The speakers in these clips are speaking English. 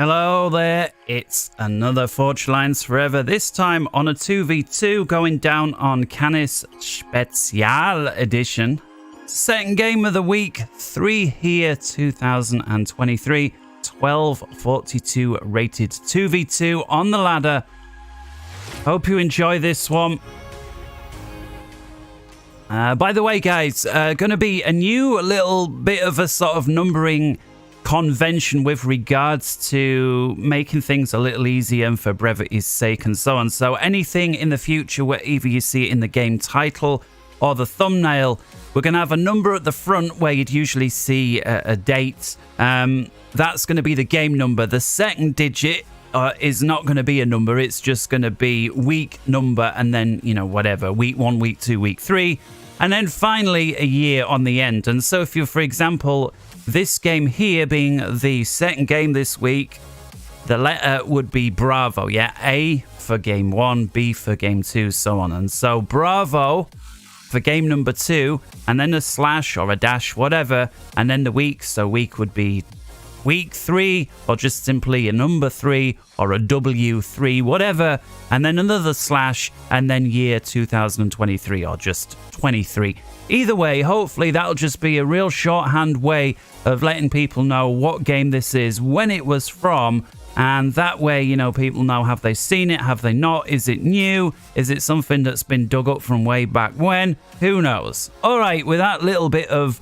Hello there, it's another Forge Lines Forever, this time on a 2v2 going down on Canis Spezial Edition. Second game of the week, 3 here, 2023, 1242 rated 2v2 on the ladder. Hope you enjoy this one. By the way, guys, going to be a new little bit of a sort of numbering convention with regards to making things a little easier and for brevity's sake and so on. So anything in the future where either you see it in the game title or the thumbnail, we're going to have a number at the front where you'd usually see a date. That's going to be the game number. The second digit is not going to be a number. It's just going to be week number and then, you know, whatever. Week 1, week 2, week 3. And then finally a year on the end. And so if you, for example, this game here being the second game this week, the letter would be Bravo, yeah? A for game 1, B for game 2, so on. And so Bravo for game number 2, and then a slash or a dash, whatever, and then the week. So week would be week 3, or just simply a number 3, or a W3, whatever, and then another slash, and then year 2023, or just 23. Either way, hopefully that'll just be a real shorthand way of letting people know what game this is, when it was from, and that way, you know, people know, have they seen it, have they not, is it new, is it something that's been dug up from way back when, who knows. Alright, with that little bit of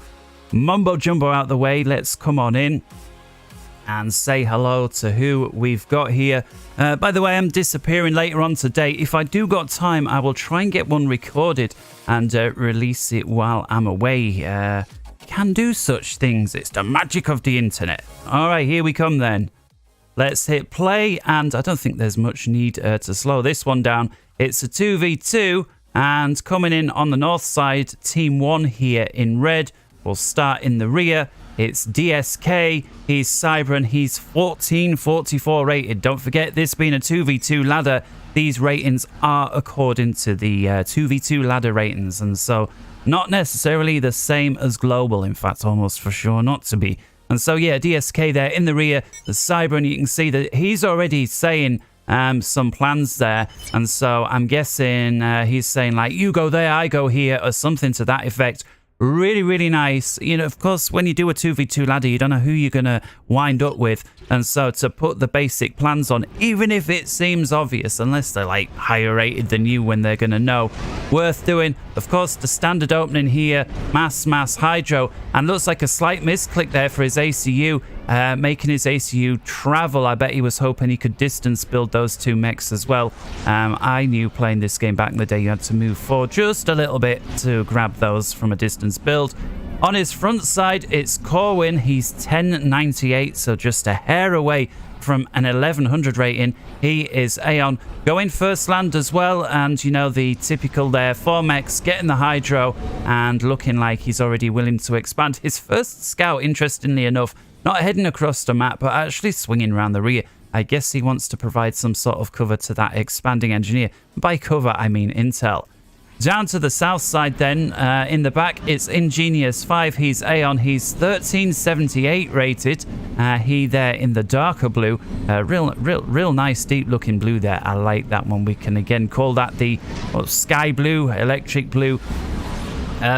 mumbo jumbo out the way, let's come on in and say hello to who we've got here. By the way, I'm disappearing later on today. If I do got time, I will try and get one recorded and release it while I'm away. Can do such things. It's the magic of the internet. All right, here we come then. Let's hit play, and I don't think there's much need to slow this one down. It's a 2v2, and coming in on the north side, team 1 here in red. We'll start in the rear. It's DSK, he's Cybran, he's 1444 rated. Don't forget, this being a 2v2 ladder, these ratings are according to the 2v2 ladder ratings, and so not necessarily the same as global, in fact, almost for sure not to be. And so, yeah, DSK there in the rear, the Cybran, you can see that he's already saying some plans there, and so I'm guessing he's saying, like, you go there, I go here, or something to that effect. Really, really nice. You know, of course, when you do a 2v2 ladder, you don't know who you're going to wind up with. And so to put the basic plans on, even if it seems obvious, unless they're like higher rated than you when they're going to know, worth doing. Of course, the standard opening here, mass, hydro, and looks like a slight misclick there for his ACU, making his ACU travel. I bet he was hoping he could distance build those two mechs as well. I knew playing this game back in the day, you had to move forward just a little bit to grab those from a distance build. On his front side, it's Corwin. He's 1098, so just a hair away from an 1100 rating. He is Aeon going first land as well, and you know, the typical there, 4 mechs getting the hydro and looking like he's already willing to expand. His first scout, interestingly enough, not heading across the map, but actually swinging around the rear. I guess he wants to provide some sort of cover to that expanding engineer. By cover, I mean intel. Down to the south side then, in the back, it's Ingenious 5. He's Aeon. He's 1378 rated. He there in the darker blue. Real nice, deep-looking blue there. I like that one. We can again call that the sky blue, electric blue.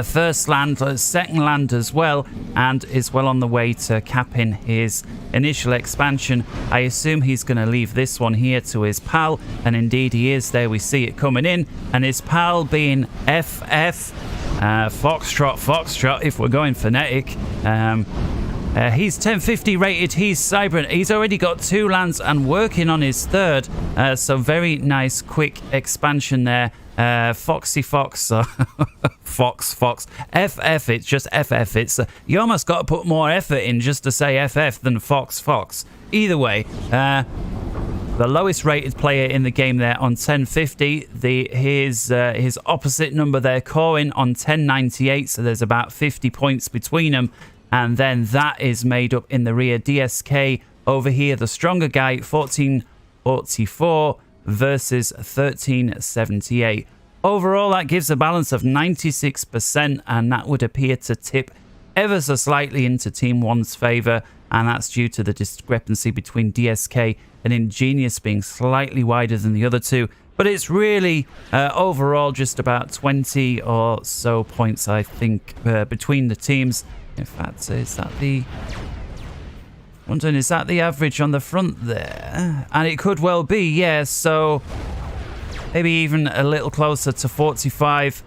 First land, second land as well, and is well on the way to capping his initial expansion. I assume he's going to leave this one here to his pal, and indeed he is. There we see it coming in, and his pal being FF, Foxtrot, if we're going phonetic. He's 1050 rated, he's Cybran. He's already got 2 lands and working on his third, so very nice quick expansion there. Foxy Fox, Fox, FF, it's just FF. It's you almost got to put more effort in just to say FF than Fox. Either way, the lowest rated player in the game there on 1050. His opposite number there, Corwin, on 1098. So there's about 50 points between them, and then that is made up in the rear. DSK over here, the stronger guy, 1444. Versus 1378. Overall, that gives a balance of 96%, and that would appear to tip ever so slightly into Team 1's favour. and that's due to the discrepancy between DSK and Ingenious being slightly wider than the other two. But it's really overall just about 20 or so points, I think, between the teams. In fact, is that the... wondering, is that the average on the front there? And it could well be, yeah. So maybe even a little closer to 45.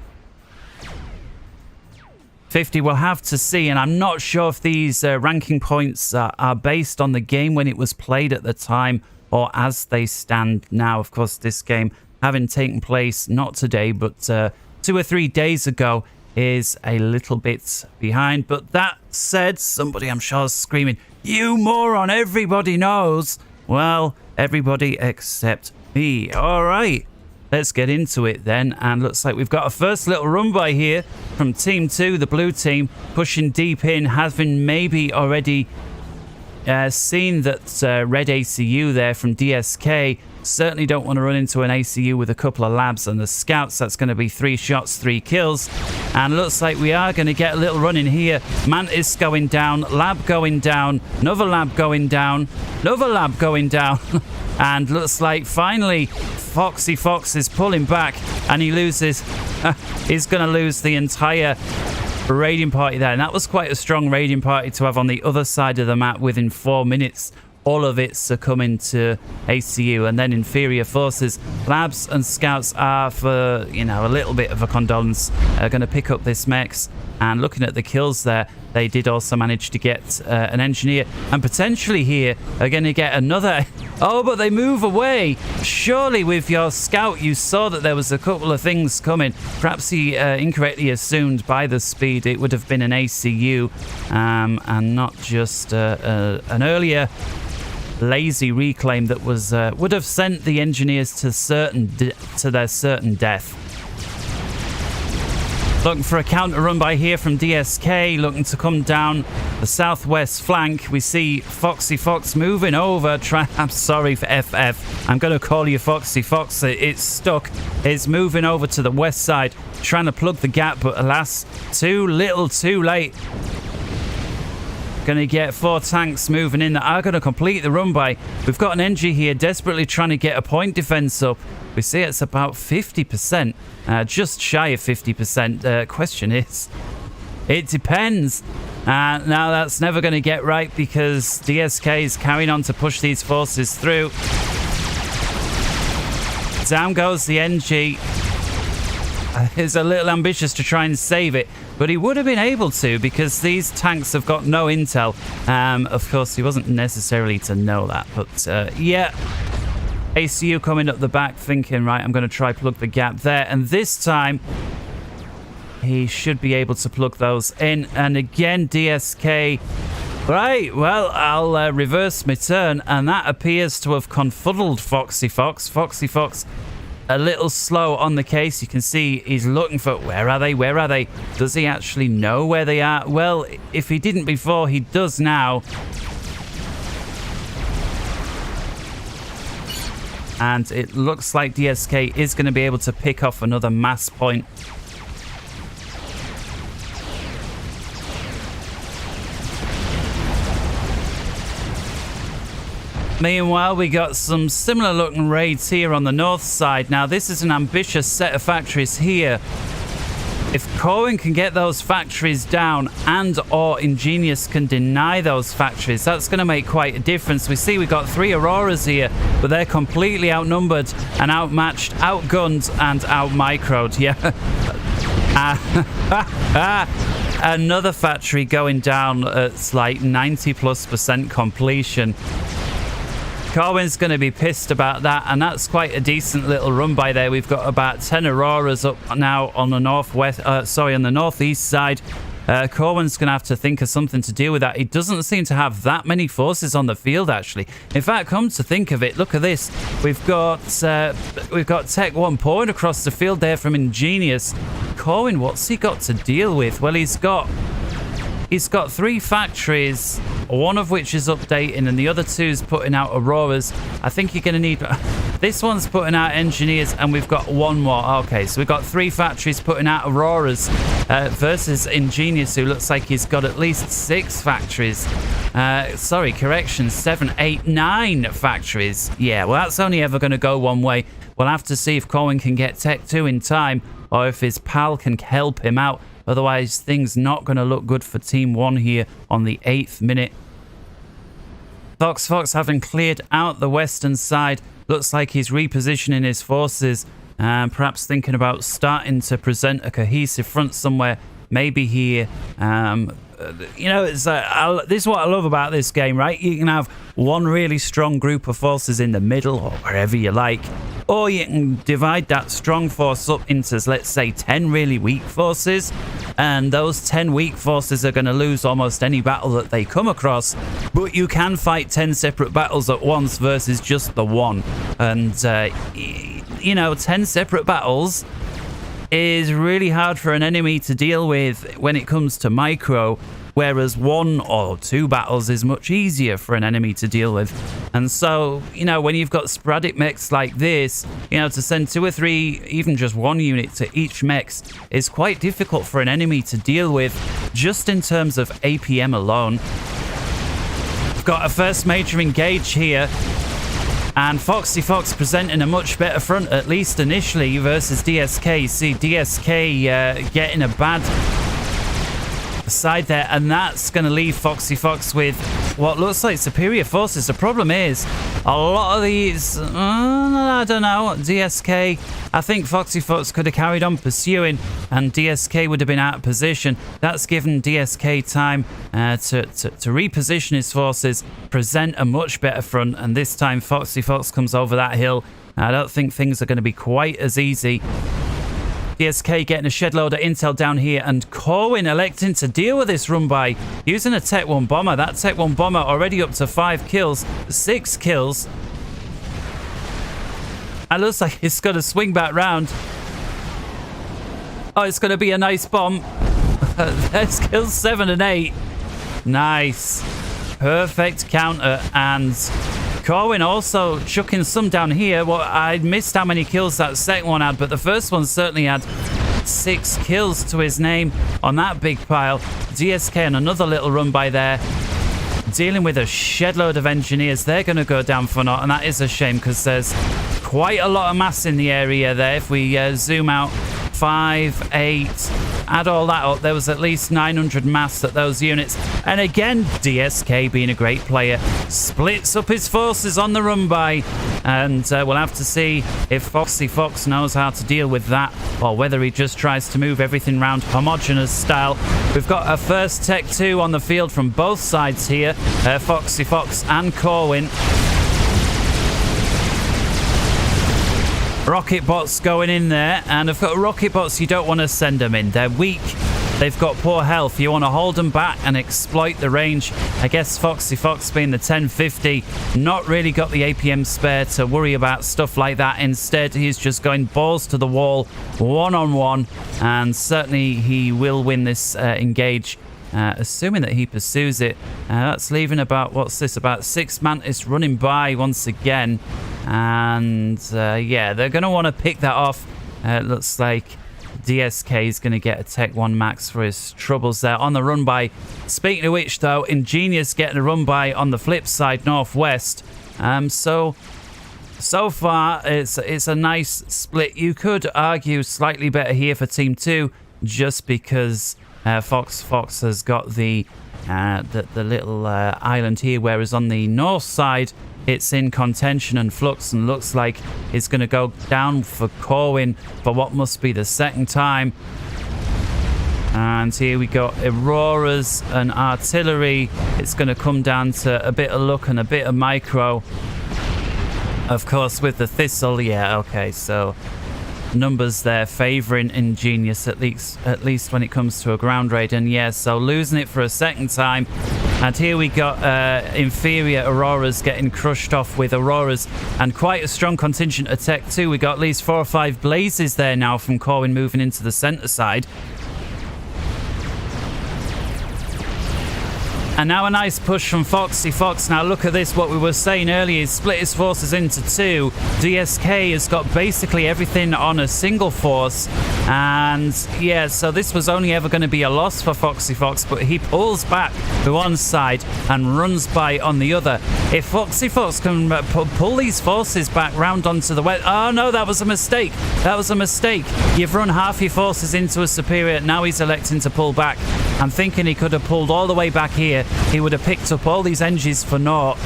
50, we'll have to see, and I'm not sure if these ranking points are based on the game when it was played at the time or as they stand now. Of course, this game having taken place not today but 2 or 3 days ago is a little bit behind. But that said, somebody I'm sure is screaming, "You moron, everybody knows." Well, everybody except me. All right. Let's get into it then, and looks like we've got a first little run by here from Team 2, the blue team, pushing deep in, having maybe already seen that red ACU there from DSK. Certainly don't want to run into an ACU with a couple of labs and the scouts. That's going to be 3 shots, 3 kills. And looks like we are going to get a little run in here. Mantis going down, lab going down, another lab going down, another lab going down. And looks like finally Foxy Fox is pulling back, and he loses. He's going to lose the entire raiding party there. And that was quite a strong raiding party to have on the other side of the map within 4 minutes. All of it succumbing to ACU, and then inferior forces. Labs and scouts are, for, you know, a little bit of a condolence, going to pick up this mechs. And looking at the kills there, they did also manage to get an engineer, and potentially here are going to get another. Oh, but they move away. Surely with your scout you saw that there was a couple of things coming. Perhaps he incorrectly assumed by the speed it would have been an ACU, and not just an earlier lazy reclaim that was would have sent the engineers to their certain death. Looking for a counter run by here from DSK, looking to come down the southwest flank. We see Foxy Fox moving over. I'm sorry for FF. I'm going to call you Foxy Fox. It's stuck. It's moving over to the west side, trying to plug the gap, but alas, too little, too late. Going to get 4 tanks moving in that are going to complete the run by. We've got an NG here desperately trying to get a point defense up. We see it's about 50%, just shy of 50%. Question is, it depends. Now that's never going to get right because DSK is carrying on to push these forces through. Down goes the NG. He's a little ambitious to try and save it, but he would have been able to because these tanks have got no intel. Of course, he wasn't necessarily to know that, but yeah. ACU coming up the back thinking, right, I'm going to try plug the gap there, and this time he should be able to plug those in. And again, DSK, right, well, I'll reverse my turn, and that appears to have confuddled Foxy Fox. Foxy Fox a little slow on the case. You can see he's looking for, where are they, where are they? Does he actually know where they are? Well, if he didn't before, he does now. And it looks like DSK is going to be able to pick off another mass point. Meanwhile, we got some similar looking raids here on the north side. Now, this is an ambitious set of factories here. If Corwin can get those factories down and or Ingenious can deny those factories, that's going to make quite a difference. We see we've got 3 Auroras here, but they're completely outnumbered and outmatched, outgunned and outmicroed. Yeah. Another factory going down at like 90+% completion. Corwin's going to be pissed about that, and that's quite a decent little run by there. We've got about 10 Auroras up now on the on the northeast side. Corwin's going to have to think of something to deal with that. He doesn't seem to have that many forces on the field, actually. In fact, come to think of it, look at this. We've got Tech 1 pouring across the field there from Ingenious. Corwin, what's he got to deal with? Well, he's got 3 factories, one of which is updating, and the other 2 is putting out Auroras. I think you're going to need... This one's putting out engineers, and we've got 1 more. Okay, so we've got 3 factories putting out Auroras versus Ingenious, who looks like he's got at least 6 factories. Sorry, correction, 7, 8, 9 factories. Yeah, well, that's only ever going to go one way. We'll have to see if Corwin can get Tech 2 in time, or if his pal can help him out. Otherwise, things not going to look good for Team 1 here on the 8th minute. Fox having cleared out the western side. Looks like he's repositioning his forces and perhaps thinking about starting to present a cohesive front somewhere. Maybe here. You know, this is what I love about this game, right? You can have one really strong group of forces in the middle or wherever you like. Or you can divide that strong force up into, let's say, 10 really weak forces. And those 10 weak forces are going to lose almost any battle that they come across. But you can fight 10 separate battles at once versus just the one. And, you know, 10 separate battles is really hard for an enemy to deal with when it comes to micro, whereas 1 or 2 battles is much easier for an enemy to deal with. And so, you know, when you've got sporadic mechs like this, you know, to send 2 or 3, even just 1 unit to each mechs is quite difficult for an enemy to deal with, just in terms of APM alone. We've got a first major engage here. And Fox presenting a much better front, at least initially, versus DSK. You see DSK getting a bad side there, and that's going to leave Fox with what looks like superior forces. The problem is, a lot of these, I don't know, DSK, I think Fox could have carried on pursuing, and DSK would have been out of position. That's given DSK time to reposition his forces, present a much better front, and this time Fox comes over that hill. I don't think things are going to be quite as easy. DSK getting a shed load of intel down here, and Corwin electing to deal with this run by using a Tech 1 bomber. That Tech 1 bomber already up to 5 kills, 6 kills. It looks like it's going to swing back round. Oh, it's going to be a nice bomb. Let's kill 7 and 8. Nice. Perfect counter, and Corwin also chucking some down here. Well, I missed how many kills that second one had, but the first one certainly had 6 kills to his name on that big pile. DSK and another little run by there, dealing with a shed load of engineers. They're going to go down for naught, and that is a shame because there's quite a lot of mass in the area there. If we zoom out, 5, 8, add all that up, there was at least 900 mass at those units. And again, DSK, being a great player, splits up his forces on the run by, and we'll have to see if Fox knows how to deal with that, or whether he just tries to move everything round homogeneous style. We've got a first Tech 2 on the field from both sides here, Fox and Corwin. Rocket bots going in there, and I've got rocket bots, you don't want to send them in. They're weak. They've got poor health. You want to hold them back and exploit the range. I guess Fox being the 1050, not really got the APM spare to worry about stuff like that. Instead, he's just going balls to the wall, one-on-one, and certainly he will win this engage. Assuming that he pursues it. That's leaving about, what's this, about 6 Mantis running by once again. And yeah, they're going to want to pick that off. It looks like DSK is going to get a Tech 1 max for his troubles there on the run by. Speaking of which, though, Ingenious getting a run by on the flip side, northwest. So far, it's a nice split. You could argue slightly better here for Team 2, just because Fox has got the little island here, whereas on the north side it's in contention and flux, and looks like it's going to go down for Corwin for what must be the second time. And here we got Auroras and artillery. It's going to come down to a bit of luck and a bit of micro, of course, with the Thistle. Yeah, okay, so numbers there favouring Ingenious, at least when it comes to a ground raid. And yeah, so losing it for a second time. And here we got inferior Auroras getting crushed off with Auroras, and quite a strong contingent of Tech 2. We got at least 4 or 5 blazes there now from Corwin moving into the centre side. And now a nice push from Foxy Fox. Now look at this, what we were saying earlier, he split his forces into two. DSK has got basically everything on a single force. And yeah, so this was only ever going to be a loss for Foxy Fox, but he pulls back to one side and runs by on the other. If Foxy Fox can pull these forces back round onto the west... Oh no, that was a mistake. That was a mistake. You've run half your forces into a superior. Now he's electing to pull back. I'm thinking he could have pulled all the way back here. He would have picked up all these engines for naught.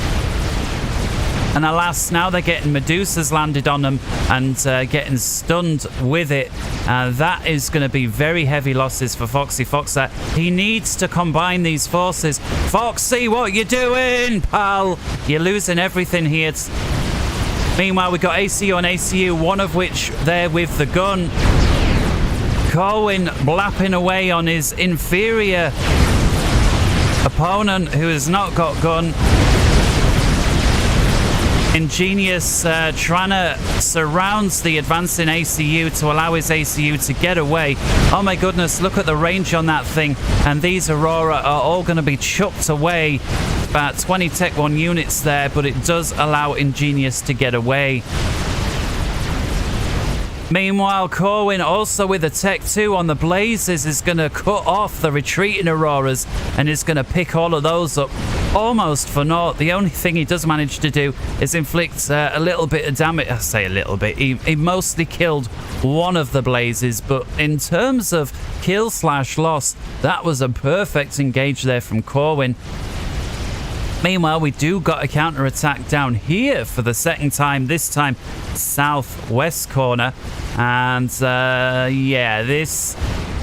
And alas, now they're getting Medusas landed on them and getting stunned with it. That is going to be very heavy losses for Foxy Fox. He needs to combine these forces. Foxy, what you doing, pal? You're losing everything here. Meanwhile, we've got ACU and ACU, one of which there with the gun. Corwin blapping away on his inferior opponent who has not got gun. Ingenious trying to surround the advancing ACU to allow his ACU to get away. Oh my goodness, look at the range on that thing. And these Aurora are all going to be chucked away. About 20 Tech 1 units there, but it does allow Ingenious to get away. Meanwhile, Corwin also with a Tech 2 on the Blazes is going to cut off the retreating Auroras and is going to pick all of those up almost for naught. The only thing he does manage to do is inflict a little bit of damage. I say a little bit. He mostly killed one of the Blazes, but in terms of kill/loss, that was a perfect engage there from Corwin. Meanwhile, we do got a counter-attack down here for the second time, this time southwest corner. And yeah, this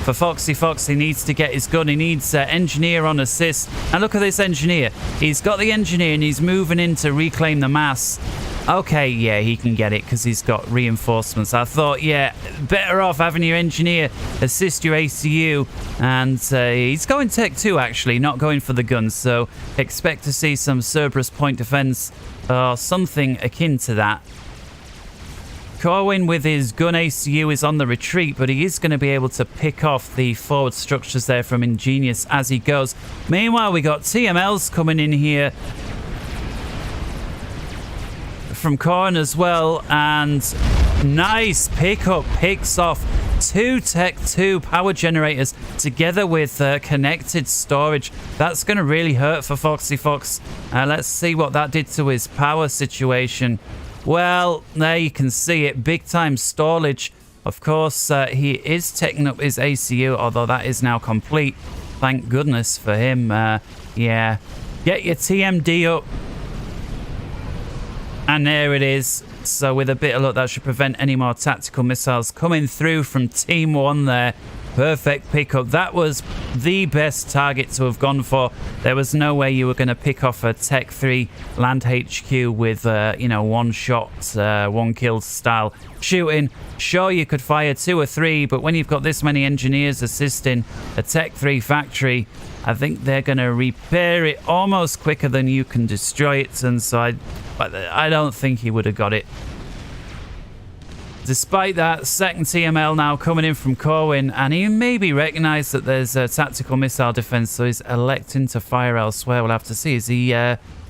for Foxy Fox, he needs to get his gun. He needs engineer on assist. And look at this engineer. He's got the engineer and he's moving in to reclaim the mass. Okay, yeah, he can get it because he's got reinforcements. I thought, yeah, better off having your engineer assist your ACU. And he's going Tech 2, actually, not going for the guns. So expect to see some Cerberus point defense or something akin to that. Corwin with his gun ACU is on the retreat, but he is going to be able to pick off the forward structures there from Ingenious as he goes. Meanwhile, we got TMLs coming in here from Corn as well, and nice pickup, picks off 2 Tech 2 power generators together with connected storage. That's going to really hurt for Foxy Fox. Let's see what that did to his power situation. Well, there you can see it, big time stallage. Of course, he is taking up his ACU, although that is now complete. Thank goodness for him. Yeah, get your TMD up. And there it is. So with a bit of luck, that should prevent any more tactical missiles coming through from Team 1 there. Perfect pickup. That was the best target to have gone for. There was no way you were going to pick off a Tech 3 land HQ with, you know, one shot, one kill style shooting. Sure, you could fire 2 or 3, but when you've got this many engineers assisting a Tech 3 factory, I think they're going to repair it almost quicker than you can destroy it. And so I don't think he would have got it. Despite that, second TML now coming in from Corwin, and he maybe recognised that there's a tactical missile defence, so he's electing to fire elsewhere. We'll have to see. Is he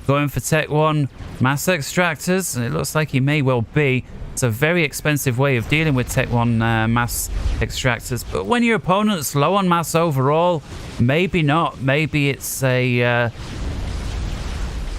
going for Tech 1 mass extractors? It looks like he may well be. It's a very expensive way of dealing with Tech 1 mass extractors. But when your opponent's low on mass overall, maybe not. Maybe it's a...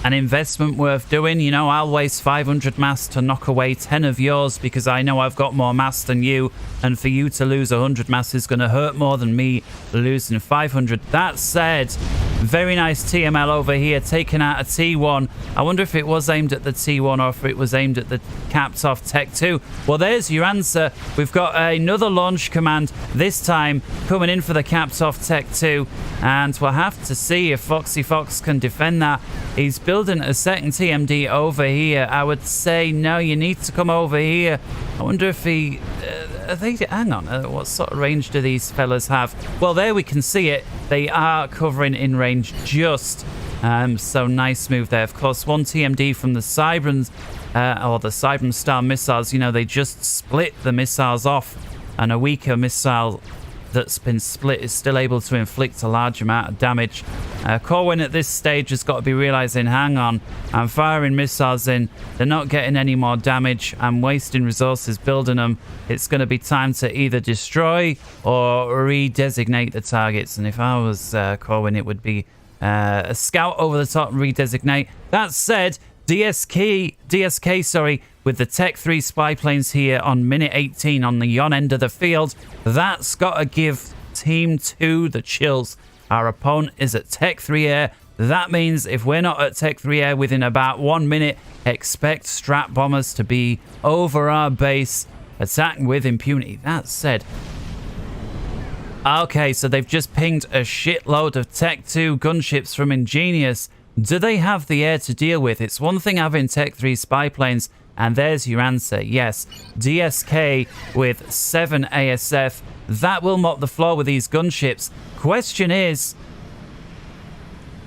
an investment worth doing. You know, I'll waste 500 mass to knock away 10 of yours because I know I've got more mass than you, and for you to lose 100 mass is going to hurt more than me losing 500. That said, very nice TML over here, taking out a T1. I wonder if it was aimed at the T1 or if it was aimed at the capped off Tech 2. Well, there's your answer. We've got another launch command, this time coming in for the capped off Tech 2, and we'll have to see if Foxy Fox can defend that. He's building a second TMD over here. I would say, no, you need to come over here. I wonder if he... hang on, what sort of range do these fellas have? Well, there we can see it. They are covering in range just. So nice move there. Of course, one TMD from the Cybrans, or the Cybran-style missiles. You know, they just split the missiles off, and a weaker missile that's been split is still able to inflict a large amount of damage. Corwin at this stage has got to be realizing, hang on, I'm firing missiles in, they're not getting any more damage, I'm wasting resources building them. It's going to be time to either destroy or redesignate the targets. And if I was Corwin, it would be a scout over the top and redesignate. That said, DSK, with the Tech 3 spy planes here on minute 18 on the yon end of the field, that's got to give Team 2 the chills. Our opponent is at Tech 3 Air. That means if we're not at Tech 3 Air within about 1 minute, expect strat bombers to be over our base, attacking with impunity. That said, okay, so they've just pinged a shitload of Tech 2 gunships from Ingenious. Do they have the air to deal with? It's one thing having Tech 3 spy planes, and there's your answer. Yes, DSK with 7 ASF. That will mop the floor with these gunships. Question is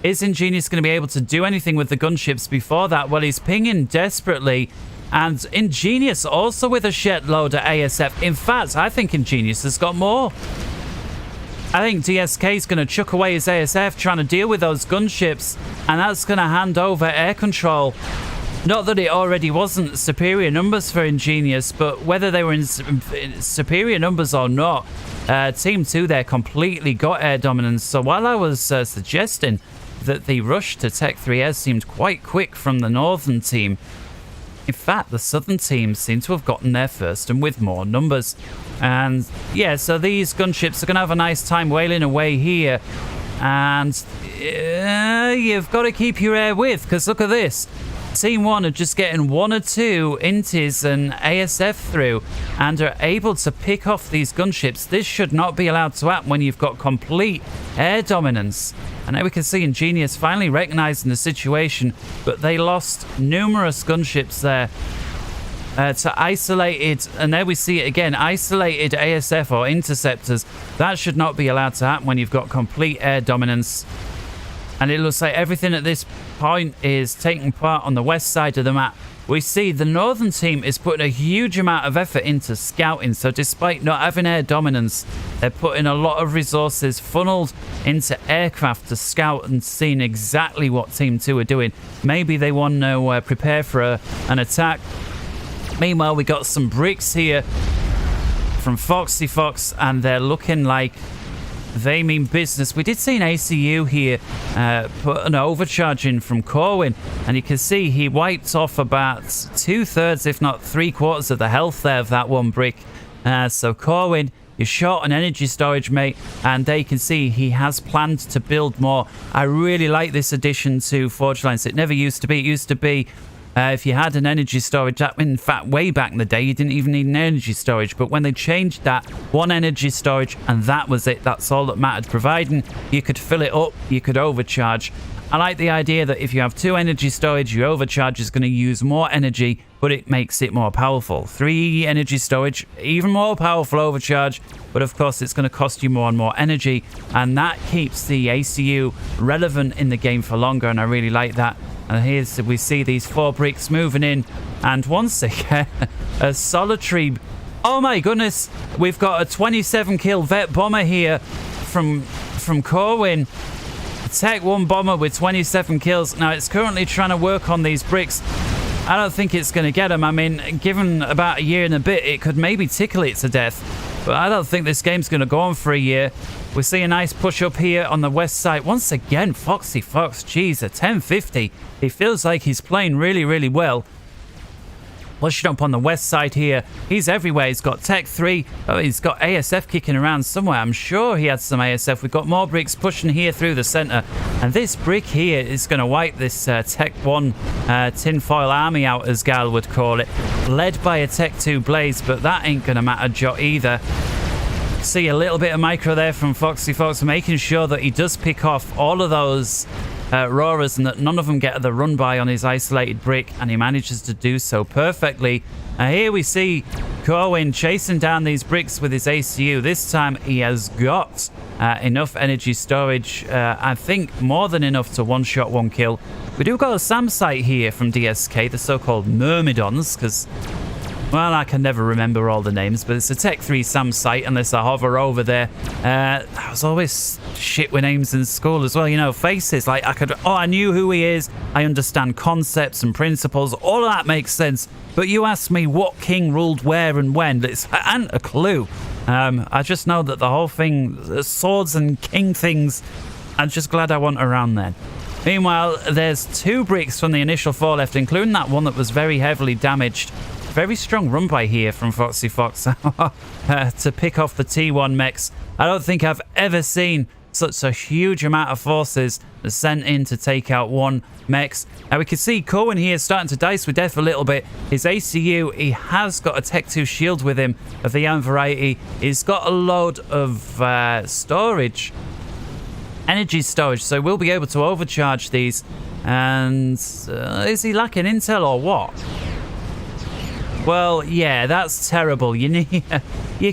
Ingenious going to be able to do anything with the gunships before that? Well, he's pinging desperately. And Ingenious also with a shitload of ASF. In fact, I think Ingenious has got more. I think DSK is going to chuck away his ASF trying to deal with those gunships, and that's going to hand over air control. Not that it already wasn't superior numbers for Ingenious, but whether they were in superior numbers or not, Team 2 there completely got air dominance. So while I was suggesting that the rush to Tech 3 Air seemed quite quick from the northern team, in fact, the southern team seem to have gotten there first and with more numbers. And yeah, so these gunships are going to have a nice time whaling away here. And you've got to keep your air with, because look at this. Team 1 are just getting 1 or 2 intis and ASF through and are able to pick off these gunships. This should not be allowed to happen when you've got complete air dominance. And now we can see Ingenious finally recognizing the situation, but they lost numerous gunships there to isolated, and there we see it again, isolated ASF or interceptors. That should not be allowed to happen when you've got complete air dominance. And it looks like everything at this point is taking part on the west side of the map. We see the northern team is putting a huge amount of effort into scouting. So despite not having air dominance, they're putting a lot of resources funneled into aircraft to scout and seeing exactly what Team 2 are doing. Maybe they want to prepare for an attack. Meanwhile, we got some bricks here from Foxy Fox, and they're looking like they mean business. We did see an ACU here put an overcharge in from Corwin, and you can see he wiped off about 2/3, if not 3/4 of the health there of that one brick. So Corwin, you're short on energy storage, mate, and there you can see he has planned to build more. I really like this addition to Forge Lines. It never used to be. It used to be if you had an energy storage, in fact, way back in the day, you didn't even need an energy storage. But when they changed that, one energy storage, and that was it. That's all that mattered. Providing you could fill it up, you could overcharge. I like the idea that if you have 2 energy storage, your overcharge is going to use more energy, but it makes it more powerful. 3 energy storage, even more powerful overcharge, but of course it's going to cost you more and more energy, and that keeps the ACU relevant in the game for longer, and I really like that. And here's we see these 4 bricks moving in, and once again, a solitary. Oh my goodness, we've got a 27 kill vet bomber here from Corwin. Tech 1 bomber with 27 kills. Now it's currently trying to work on these bricks. I don't think it's going to get them. I mean, given about a year and a bit, it could maybe tickle it to death. But I don't think this game's going to go on for a year. We see a nice push up here on the west side. Once again, Foxy Fox, geez, a 1050. He feels like he's playing really, really well. Pushing up on the west side here. He's everywhere. He's got Tech 3. Oh, he's got ASF kicking around somewhere. I'm sure he had some ASF. We've got more bricks pushing here through the center. And this brick here is going to wipe this Tech 1 tinfoil army out, as Gal would call it. Led by a Tech 2 Blaze, but that ain't going to matter Jot either. See a little bit of micro there from Foxy Fox, making sure that he does pick off all of those roarers and that none of them get the run by on his isolated brick, and he manages to do so perfectly. Here we see Corwin chasing down these bricks with his ACU. This time he has got enough energy storage, I think more than enough to one-shot 1 kill. We do got a SAM site here from DSK, the so-called Myrmidons, because Well, I can never remember all the names, but it's a Tech 3 SAM site unless I hover over there. I was always shit with names in school as well, you know, faces. Like, I knew who he is. I understand concepts and principles. All of that makes sense. But you ask me what king ruled where and when, I ain't a clue. I just know that the whole thing, swords and king things, I'm just glad I wasn't around then. Meanwhile, there's 2 bricks from the initial 4 left, including that one that was very heavily damaged. Very strong run by here from Foxy Fox to pick off the T1 mechs. I don't think I've ever seen such a huge amount of forces sent in to take out 1 mechs. Now we can see Cohen here starting to dice with death a little bit. His ACU, he has got a Tech 2 shield with him of the young variety. He's got a load of storage, energy storage, so we'll be able to overcharge these. And is he lacking intel or what? Well, yeah, that's terrible. You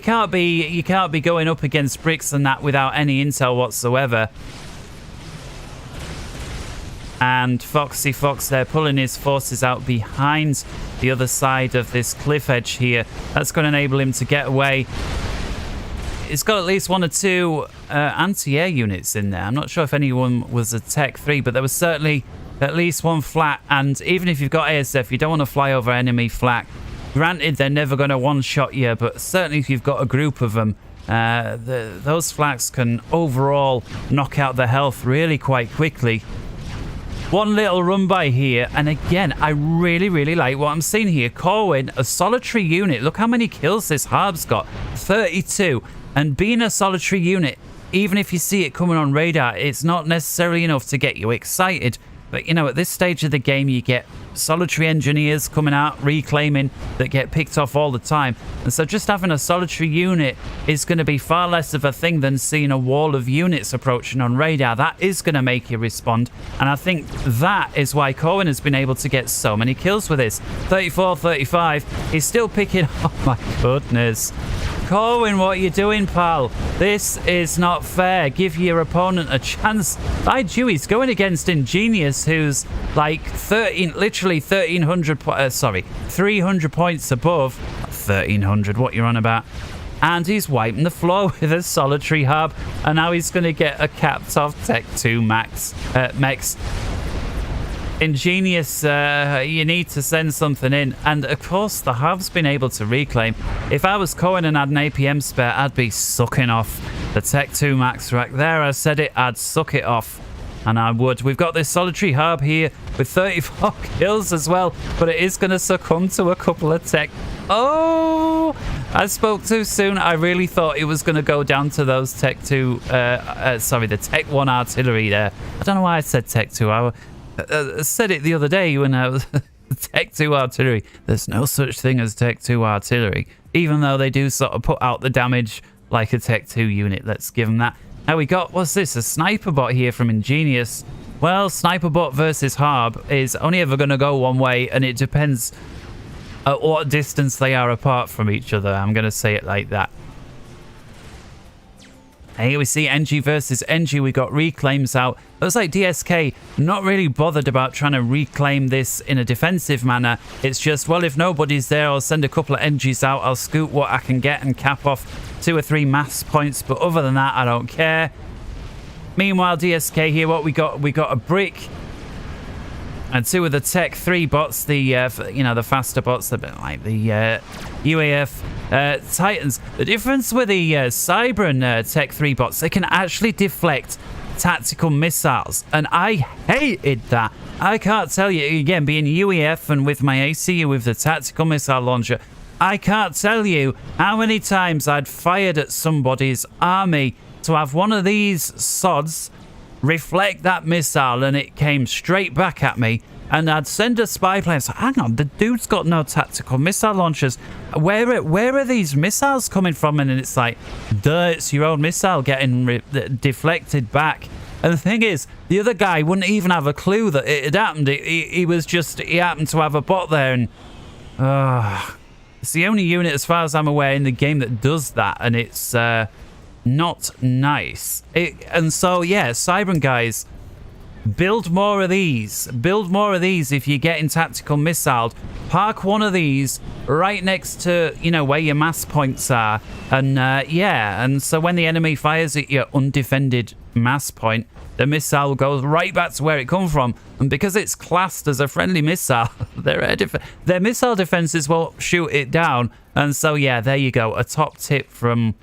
can't be going up against bricks and that without any intel whatsoever. And Foxy Fox there pulling his forces out behind the other side of this cliff edge here. That's going to enable him to get away. It's got at least 1 or 2 anti-air units in there. I'm not sure if anyone was a Tech 3, but there was certainly at least 1 flak. And even if you've got ASF, you don't want to fly over enemy flak. Granted, they're never going to one-shot you, but certainly if you've got a group of them, those flaks can overall knock out the health really quite quickly. 1 little run by here, and again, I really, really like what I'm seeing here. Corwin, a solitary unit. Look how many kills this Harb's got. 32. And being a solitary unit, even if you see it coming on radar, it's not necessarily enough to get you excited. But, you know, at this stage of the game, you get solitary engineers coming out, reclaiming, that get picked off all the time. And so just having a solitary unit is going to be far less of a thing than seeing a wall of units approaching on radar. That is going to make you respond. And I think that is why Cohen has been able to get so many kills with this. 34, 35. He's still picking... Oh, my goodness. Corwin, what are you doing, pal? This is not fair. Give your opponent a chance. Mind you, he's going against Ingenious, who's like 300 points above. 1300, what you're on about. And he's wiping the floor with a solitary hub. And now he's going to get a capped off Tech 2 mechs. Ingenious, you need to send something in. And of course the hub's been able to reclaim. If I was Cohen and had an APM spare, I'd be sucking off the Tech 2 max right there. I said it, I'd suck it off, and I would. We've got this solitary hub here with 34 kills as well, but it is going to succumb to a couple of Tech. Oh, I spoke too soon. I really thought it was going to go down to those Tech 2 the Tech 1 artillery there. I don't know why I said Tech 2. I said it the other day when I was Tech 2 artillery. There's no such thing as Tech 2 artillery, even though they do sort of put out the damage like a Tech 2 unit. Let's give them that. Now we got, what's this, a sniper bot here from Ingenious. Well, sniper bot versus Harb is only ever going to go one way, and it depends at what distance they are apart from each other. I'm going to say it like that. Here we see NG versus NG. We got reclaims out. Looks like DSK not really bothered about trying to reclaim this in a defensive manner. It's just, well, if nobody's there, I'll send a couple of NGs out. I'll scoot what I can get and cap off 2 or 3 mass points. But other than that, I don't care. Meanwhile, DSK here, what we got a brick and 2 of the Tech 3 bots, the faster bots, a bit like the UAF Titans. The difference with the Cyber and Tech 3 bots, they can actually deflect tactical missiles, and I hated that. I can't tell you, again, being UEF and with my ACU with the tactical missile launcher, I can't tell you how many times I'd fired at somebody's army to have one of these sods reflect that missile and it came straight back at me, and I'd send a spy plane. So, hang on, the dude's got no tactical missile launchers. Where are these missiles coming from? And it's like, duh, it's your own missile getting deflected back. And the thing is, the other guy wouldn't even have a clue that it had happened. He happened to have a bot there, and it's the only unit, as far as I'm aware, in the game that does that, and it's not nice. And so, yeah, Cybran guys, Build more of these. Build more of these if you're getting tactical missiles. Park one of these right next to, you know, where your mass points are. And, yeah, and so when the enemy fires at your undefended mass point, the missile goes right back to where it come from. And because it's classed as a friendly missile, their missile defenses won't shoot it down. And so, yeah, there you go. A top tip from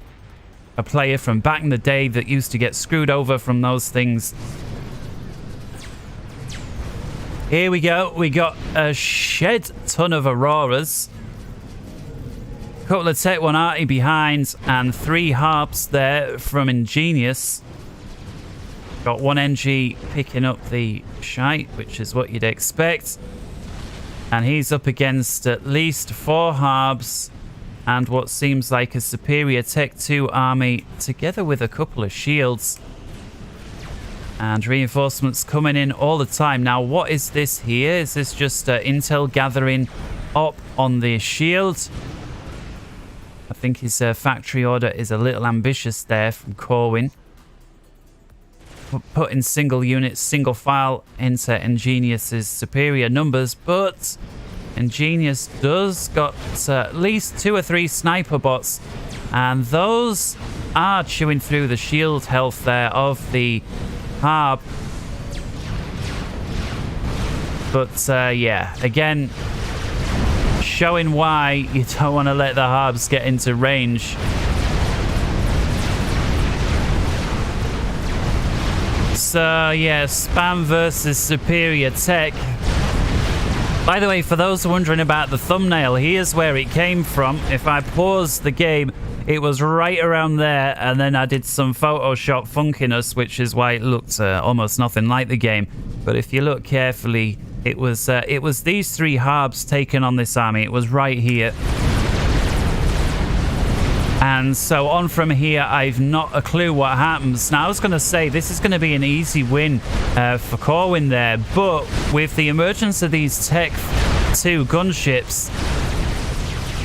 a player from back in the day that used to get screwed over from those things. Here we go. We got a shed ton of Auroras. A couple of Tech 1 Arty behind and 3 harps there from Ingenious. Got 1 NG picking up the shite, which is what you'd expect. And he's up against at least 4 harps and what seems like a superior Tech 2 army, together with a couple of shields. And reinforcements coming in all the time. Now, what is this here? Is this just intel gathering up on the shield? I think his factory order is a little ambitious there from Corwin. Putting single units, single file into Ingenius's superior numbers, but Ingenious does got at least 2 or 3 sniper bots, and those are chewing through the shield health there of the harp. But yeah, again, showing why you don't want to let the harps get into range. So yeah, spam versus superior tech. By the way, for those wondering about the thumbnail, here's where it came from. If I pause the game, it was right around there, and then I did some Photoshop funkiness, which is why it looked almost nothing like the game. But if you look carefully, it was these 3 harps taken on this army. It was right here. And so on from here, I've not a clue what happens. Now, I was going to say, this is going to be an easy win for Corwin there. But with the emergence of these Tech 2 gunships,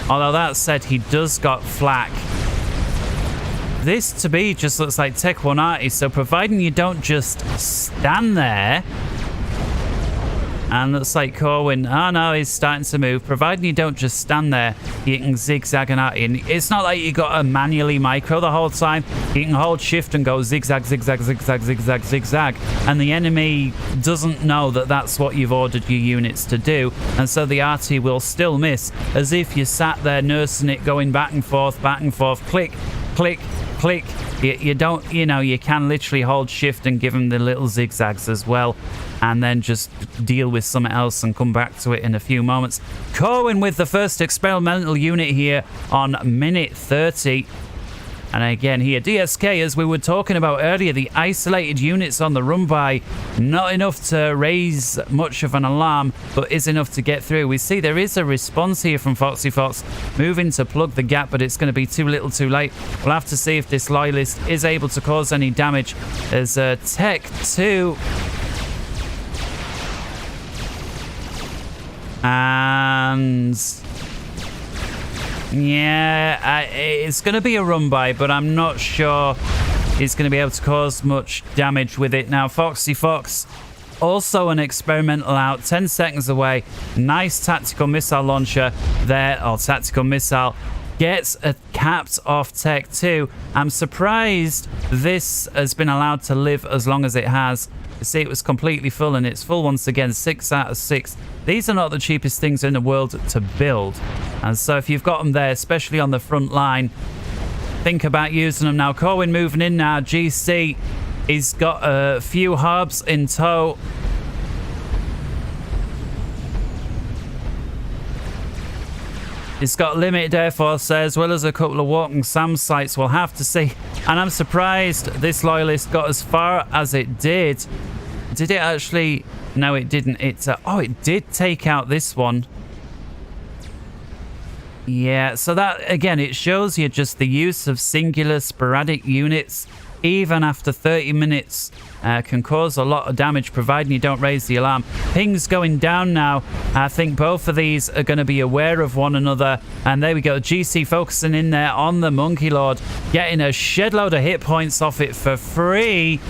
although that said, he does got flak. This, to me, just looks like Tech 1 Arty. So providing you don't just stand there, and looks like Corwin, oh no, he's starting to move. Providing you don't just stand there, you can zigzag and arty. And it's not like you got to manually micro the whole time. You can hold shift and go zigzag, zigzag, zigzag, zigzag, zigzag. And the enemy doesn't know that that's what you've ordered your units to do. And so the arty will still miss, as if you sat there nursing it, going back and forth, click, click, click. You don't, you know, you can literally hold shift and give them the little zigzags as well, and then just deal with something else and come back to it in a few moments. Corwin with the first experimental unit here on minute 30. And again here, DSK, as we were talking about earlier, the isolated units on the run by, not enough to raise much of an alarm, but is enough to get through. We see there is a response here from Foxy Fox, moving to plug the gap, but it's going to be too little too late. We'll have to see if this loyalist is able to cause any damage, as Tech 2... And yeah, it's going to be a run by, but I'm not sure he's going to be able to cause much damage with it. Now, Foxy Fox, also an experimental out, 10 seconds away. Nice tactical missile launcher there, or tactical missile. Gets a capped off Tech 2. I'm surprised this has been allowed to live as long as it has. You see, it was completely full, and it's full once again. 6 out of 6. These are not the cheapest things in the world to build, and so if you've got them there, especially on the front line, think about using them. Now, Corwin moving in now. GC, he's got a few harbs in tow. He's got limited air force there, as well as a couple of walking SAM sites. We'll have to see. And I'm surprised this loyalist got as far as it did. Did it actually? No, it didn't. Oh, it did take out this one. Yeah, so that, again, it shows you just the use of singular sporadic units, even after 30 minutes, can cause a lot of damage, providing you don't raise the alarm. Ping's going down now. I think both of these are going to be aware of one another. And there we go. GC focusing in there on the Monkey Lord, getting a shed load of hit points off it for free.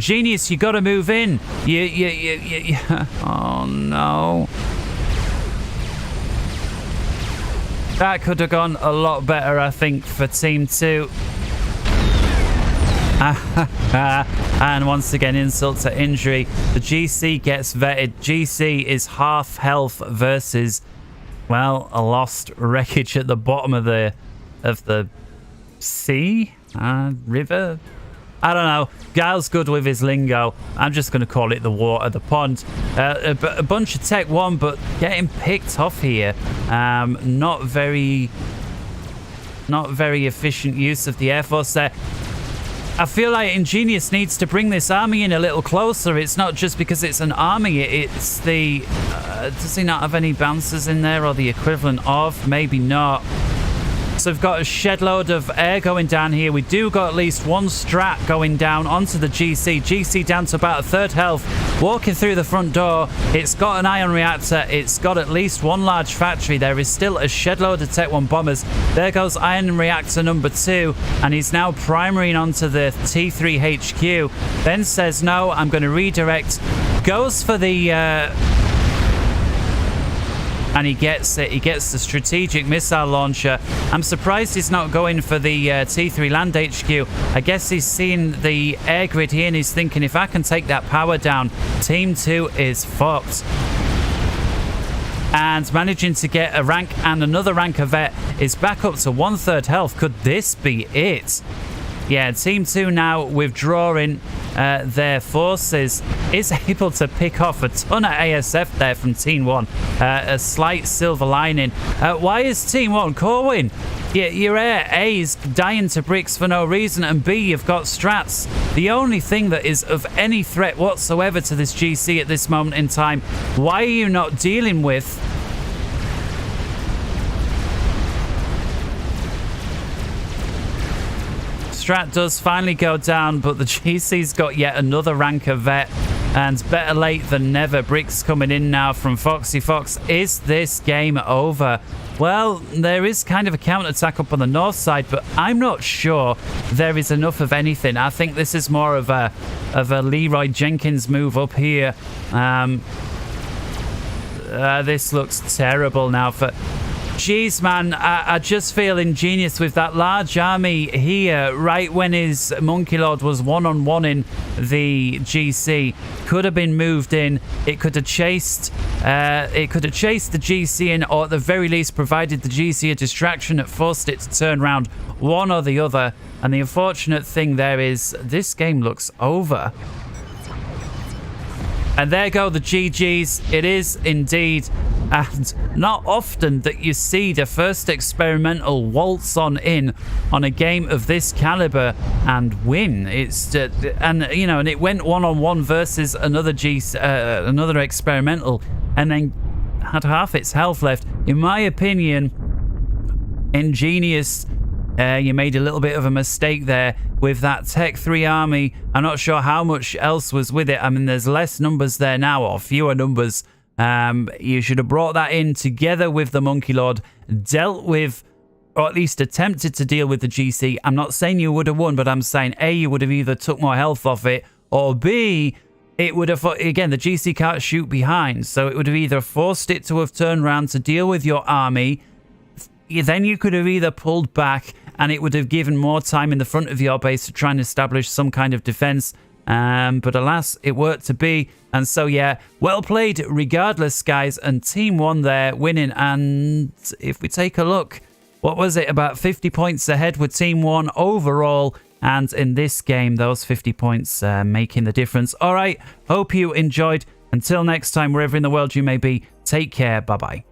Genius, you got to move in. You. Oh, no. That could have gone a lot better, I think, for Team 2. And once again, insult to injury. The GC gets vetted. GC is half health versus, well, a lost wreckage at the bottom of the sea? River? I don't know. Guile's good with his lingo. I'm just going to call it the water, the pond. A bunch of Tech 1, but getting picked off here. Not very efficient use of the Air Force there. I feel like Ingenious needs to bring this army in a little closer. It's not just because it's an army. It's the... does he not have any bouncers in there or the equivalent of? Maybe not. So we've got a shed load of air going down here. We do got at least one strat going down onto the GC. GC down to about a third health. Walking through the front door. It's got an ion reactor. It's got at least one large factory. There is still a shed load of Tech 1 bombers. There goes ion reactor number 2. And he's now primarying onto the T3 HQ. Then says, no, I'm going to redirect. Goes for the... and he gets it. He gets the strategic missile launcher. I'm surprised he's not going for the T3 land HQ. I guess he's seen the air grid here and he's thinking, if I can take that power down, Team 2 is fucked. And managing to get a rank and another rank of vet is back up to 1/3 health. Could this be it? Yeah, Team 2 now withdrawing their forces is able to pick off a ton of ASF there from Team 1. A slight silver lining. Why is Team 1 calling? Your air A is dying to bricks for no reason, and B, you've got strats. The only thing that is of any threat whatsoever to this GC at this moment in time. Why are you not dealing with... Strat does finally go down, but the GC's got yet another rank of vet, and better late than never. Bricks coming in now from Foxy Fox. Is this game over? Well, there is kind of a counterattack up on the north side, but I'm not sure there is enough of anything. I think this is more of a Leroy Jenkins move up here. This looks terrible now for... Jeez, man, I just feel Ingenious with that large army here, right when his Monkey Lord was one-on-one-ing the GC. Could have been moved in. It could have chased the GC in, or at the very least provided the GC a distraction that forced it to turn around one or the other. And the unfortunate thing there is this game looks over. And there go the GGs. It is indeed. And not often that you see the first experimental waltz on in on a game of this caliber and win. It's and you know, and it went one-on-one versus another another experimental, and then had half its health left. In my opinion, Ingenious, you made a little bit of a mistake there with that Tech 3 army. I'm not sure how much else was with it. I mean, there's less numbers there now, or fewer numbers. You should have brought that in together with the Monkey Lord, dealt with, or at least attempted to deal with the GC. I'm not saying you would have won, but I'm saying A, you would have either took more health off it, or B, it would have, again, the GC can't shoot behind, so it would have either forced it to have turned around to deal with your army. Then you could have either pulled back, and it would have given more time in the front of your base to try and establish some kind of defense. But alas, it worked to be. And so, yeah, well played regardless, guys. And Team 1 there winning. And if we take a look, what was it? About 50 points ahead with Team 1 overall. And in this game, those 50 points making the difference. All right, hope you enjoyed. Until next time, wherever in the world you may be, take care. Bye-bye.